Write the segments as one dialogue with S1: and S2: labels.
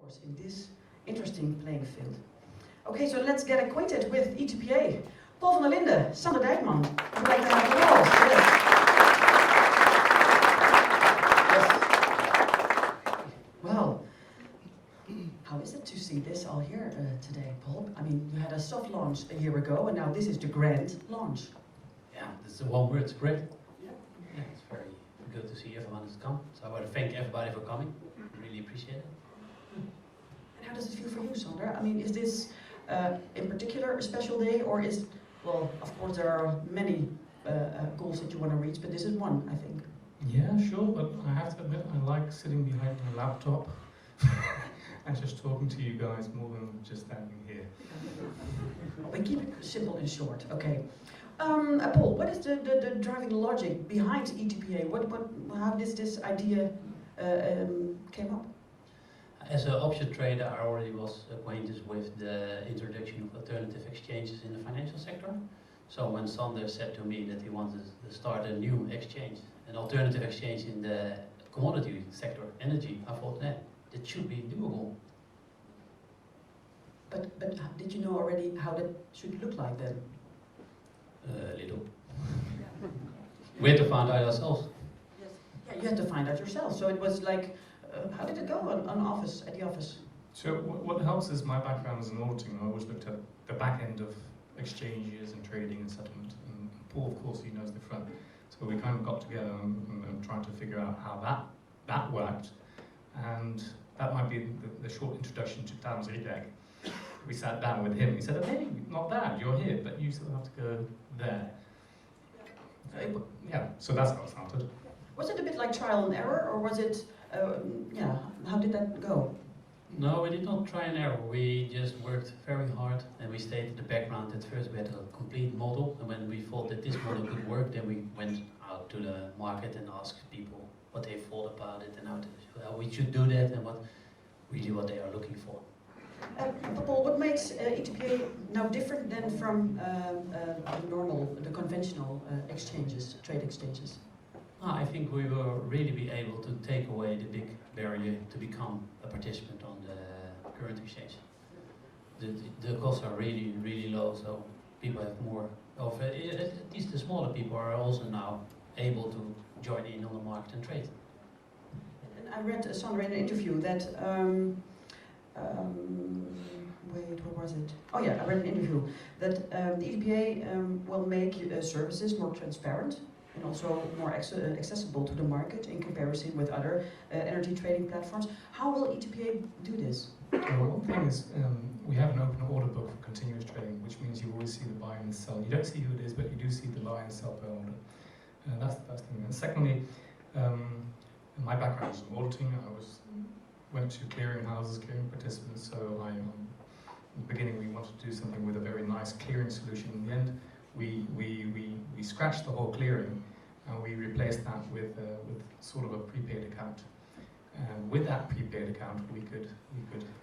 S1: course, in this interesting playing field. Okay, so let's get acquainted with ETPA. Paul van der Linde, Sander Dijkman. I'd like to have applause. Yes. Well, how is it to see this all here today, Paul? I mean, you had a soft launch a year ago, and now this is the grand launch.
S2: Yeah, this is one word, it's great.
S1: Yeah.
S2: Yeah, it's very good to see everyone has come. So I want to thank everybody for coming. Really appreciate it.
S1: And how does it feel for you, Sander? I mean, is this in particular a special day, or is, well, of course there are many goals that you want to reach, but this is one, I think.
S3: Yeah, sure, but I have to admit I like sitting behind my laptop and just talking to you guys more than just standing here.
S1: We keep it simple and short, okay. Paul, what is the driving logic behind ETPA? How did this idea came up?
S2: As an option trader, I already was acquainted with the introduction of alternative exchanges in the financial sector. So when Sander said to me that he wanted to start a new exchange, an alternative exchange in the commodity sector, energy, I thought, that should be doable.
S1: But did you know already how that should look like then?
S2: Little. We had to find out ourselves.
S1: Yes. Yeah, you had to find out yourself. So it was like, how did it go at the office?
S3: So what helps is my background is in auditing. I always looked at the back end of exchanges and trading and settlement. And Paul, of course, he knows the front. So we kind of got together and tried to figure out how that worked. And that might be the short introduction to Dames Ridek. We sat down with him. He said, "Hey, not bad. You're here, but you still have to go there." Yeah. So that's how it started.
S1: Was it a bit like trial and error, or was it? How did that go?
S2: No, we did not try and error. We just worked very hard and we stayed in the background. At first we had a complete model, and when we thought that this model could work, then we went out to the market and asked people what they thought about it and how we should do that and what they are looking for.
S1: Paul, what makes ETPA now different than from the conventional exchanges, trade exchanges?
S2: I think we will really be able to take away the big barrier to become a participant on the current exchange. The costs are really, really low, so people have more of it. At least the smaller people are also now able to join in on the market and trade.
S1: And I read, Sander, in an interview that, wait, what was it? Oh yeah, I read an interview that the ETPA will make services more transparent and also more accessible to the market in comparison with other energy trading platforms. How will ETPA do this?
S3: Well, one thing is we have an open order book for continuous trading, which means you always see the buy and the sell. You don't see who it is, but you do see the buy and sell per order. That's the first thing. And secondly, my background is in auditing. I went to clearing houses, clearing participants, so in the beginning we wanted to do something with a very nice clearing solution. In the end, we scratched the whole clearing and we replaced that with sort of a prepaid account. And with that prepaid account, we could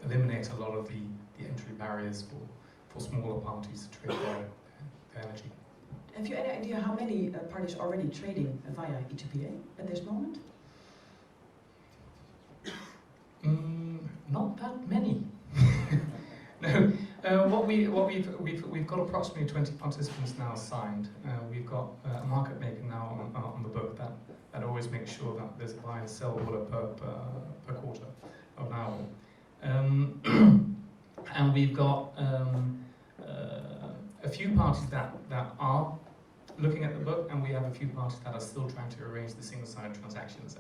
S3: eliminate a lot of the entry barriers for smaller parties to trade their energy.
S1: Have you any idea how many parties are already trading via ETPA at this moment?
S3: Not that many. No, we've got approximately 20 participants now signed. We've got a market maker now on the book that always makes sure that there's a buy and sell order per quarter of now. And we've got a few parties that are looking at the book, and we have a few parties that are still trying to arrange the single-sided transactions.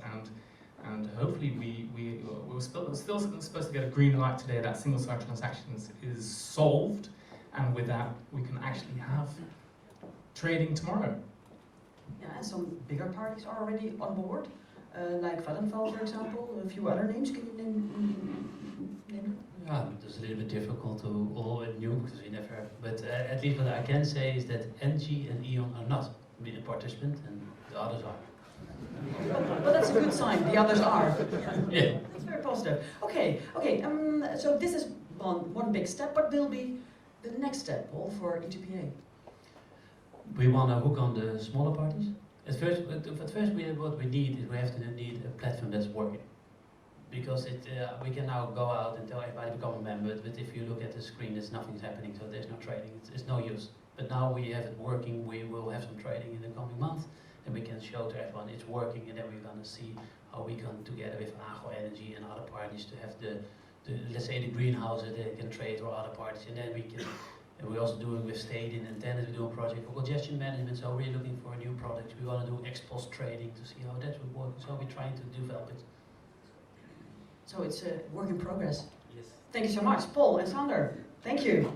S3: And hopefully we're still supposed to get a green light today that single-sided transactions is solved, and with that we can actually have trading tomorrow.
S1: Yeah, and some bigger parties are already on board, like Vattenfall, for example, a few other names. Can you name them?
S2: Yeah, it's a little bit difficult to all new because we never have, but at least what I can say is that NG and E.ON are not a participant and the others are.
S1: Well, that's a good sign. The others are.
S2: Yeah.
S1: That's very positive. Okay. So this is one big step. What will be the next step, Paul, for ETPA?
S2: We want to hook on the smaller parties. What we need is we have to need a platform that's working. because we can now go out and tell everybody to become a member, but if you look at the screen, there's nothing's happening, so there's no trading. It's no use. But now we have it working. We will have some trading in the coming month, and we can show to everyone it's working, and then we're gonna see how we can together with Agro Energy and other parties to have the let's say the greenhouses that can trade or other parties, and then we can. And we're also doing with State and Tennis, we're doing a project for congestion management, so we're looking for a new product. We want to do ex-post trading to see how that would work, so we're trying to develop it.
S1: So it's a work in progress.
S2: Yes.
S1: Thank you so much, Paul and Sander. Thank you.